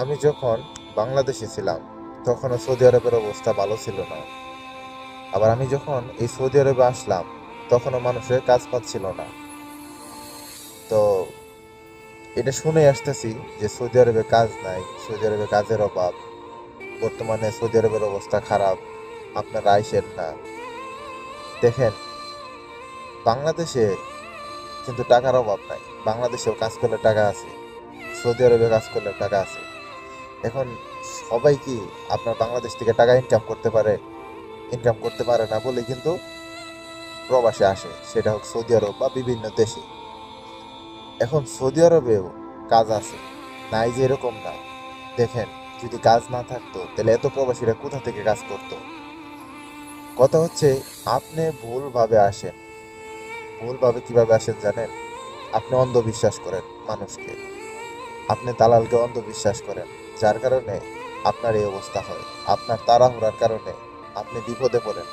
আমি যখন বাংলাদেশে ছিলাম তখনও সৌদি আরবের অবস্থা ভালো ছিল না। আবার আমি যখন এই সৌদি আরবে আসলাম তখনও মানুষের কাজ পাচ্ছিল না। তো এটা শুনে আসতেছি যে সৌদি আরবে কাজ নাই, সৌদি আরবে কাজের অভাব, বর্তমানে সৌদি আরবের অবস্থা খারাপ, আপনারা আইসেন না। দেখেন, বাংলাদেশে কিন্তু টাকার অভাব নাই, বাংলাদেশেও কাজ করলে টাকা আছে, সৌদি আরবে কাজ করলে টাকা আছে। এখন সবাই কি আপনার বাংলাদেশ থেকে টাকা ইনকাম করতে পারে? ইনকাম করতে পারে না বলে কিন্তু প্রবাসে আসে, সেটা হোক সৌদি আরব বা বিভিন্ন দেশে। এখন সৌদি আরবেও কাজ আছে, নাই যে এরকম না। দেখেন, যদি কাজ না থাকতো তাহলে এত প্রবাসীরা কোথা থেকে কাজ করতো? কথা হচ্ছে, আপনি ভুলভাবে আসেন। ভুলভাবে কিভাবে আসেন জানেন? আপনি অন্ধবিশ্বাস করেন মানুষকে, আপনি দালালকে অন্ধবিশ্বাস করেন, যার কারণে আপনার এই অবস্থা হয়। আপনার তাড়াহুড়ার কারণে আপনি বিপদে পড়েন।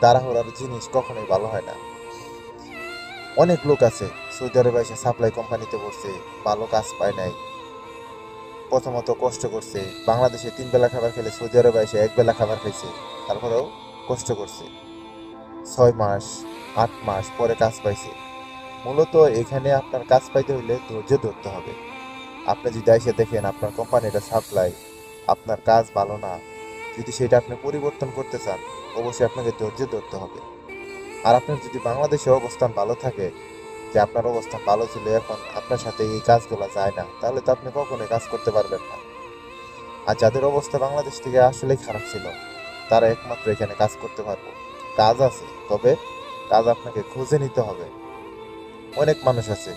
তাড়াহুড়ার জিনিস কখনোই ভালো হয় না। অনেক লোক আছে সৌদি আরবে এসে সাপ্লাই কোম্পানিতে বসছে, ভালো কাজ পায় নাই, প্রথমত কষ্ট করছে। বাংলাদেশে 3 বেলা খাবার খেলে সৌদি আরবে এসে 1 বেলা খাবার খাইছে, তারপরেও কষ্ট করছে। 6 মাস 8 মাস পরে কাজ পাইছে। মূলত এখানে আপনার কাজ পাইতে হইলে ধৈর্য ধরতে হবে। আপনি যদি এসে দেখেন আপনার কোম্পানিটা সাপ্লাই, আপনার কাজ ভালো না, যদি সেটা আপনি পরিবর্তন করতে চান, অবশ্যই আপনাকে ধৈর্য ধরতে হবে। আর আপনার যদি বাংলাদেশে অবস্থান ভালো থাকে, যে আপনার অবস্থা ভালো ছিল, এখন আপনার সাথে এই কাজগুলো যায় না, তাহলে তো আপনি কখনোই কাজ করতে পারবেন না। আর যাদের অবস্থা বাংলাদেশ থেকে আসলেই খারাপ ছিল, তারা একমাত্র এখানে কাজ করতে পারবো। কাজ আছে, তবে কাজ আপনাকে খুঁজে নিতে হবে। অনেক মানুষ আছে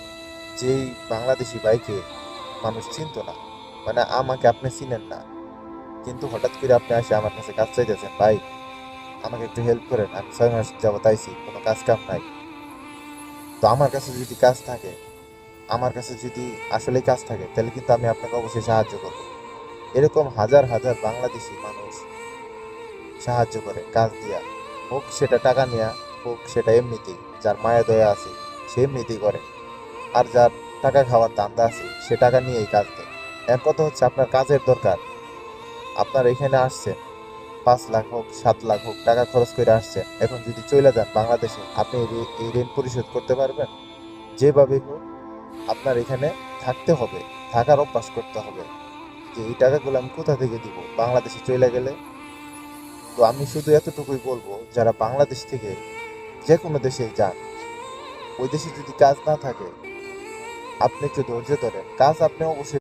যেই বাংলাদেশি বাইকে মানুষ চিনতো না, মানে আমাকে আপনি চিনেন না, কিন্তু হঠাৎ করে আপনি আসে আমার কাছে কাজ চাইতেছেন, ভাই আমাকে একটু হেল্প করেন, আমি 6 মাস যাবত আইছি, কোনো কাজ কাম নাই। তো আমার কাছে যদি কাজ থাকে, আমার কাছে যদি আসলে কাজ থাকে, তাহলে কিন্তু আমি আপনাকে অবশ্যই সাহায্য করবো। এরকম হাজার হাজার বাংলাদেশি মানুষ সাহায্য করে কাজ দিয়া, হোক সেটা টাকা নেয়া, হোক সেটা এমনিতেই। যার মায়া দয়া আছে সে এমনিতেই করে, আর যার টাকা খাওয়ার ধান্দা আছে সে টাকা নিয়েই কাজ দেয়। এর কথা হচ্ছে, আপনার কাজের দরকার, আপনার এখানে আসছেন, 5 লাখ হোক 7 লাখ হোক টাকা খরচ করে আসছেন, এখন যদি চলে যান বাংলাদেশে, আপনি এই ঋণ পরিশোধ করতে পারবেন? যেভাবে হোক আপনার এখানে থাকতে হবে, থাকার অভ্যাস করতে হবে। যে এই টাকাগুলো আমি কোথা থেকে দিব বাংলাদেশে চলে গেলে? তো আমি শুধু এতটুকুই বলবো, যারা বাংলাদেশ থেকে যে কোনো দেশে যান, ওই দেশে যদি কাজ না থাকে, আপনি একটু ধৈর্য ধরেন, কাজ আপনি অবশ্যই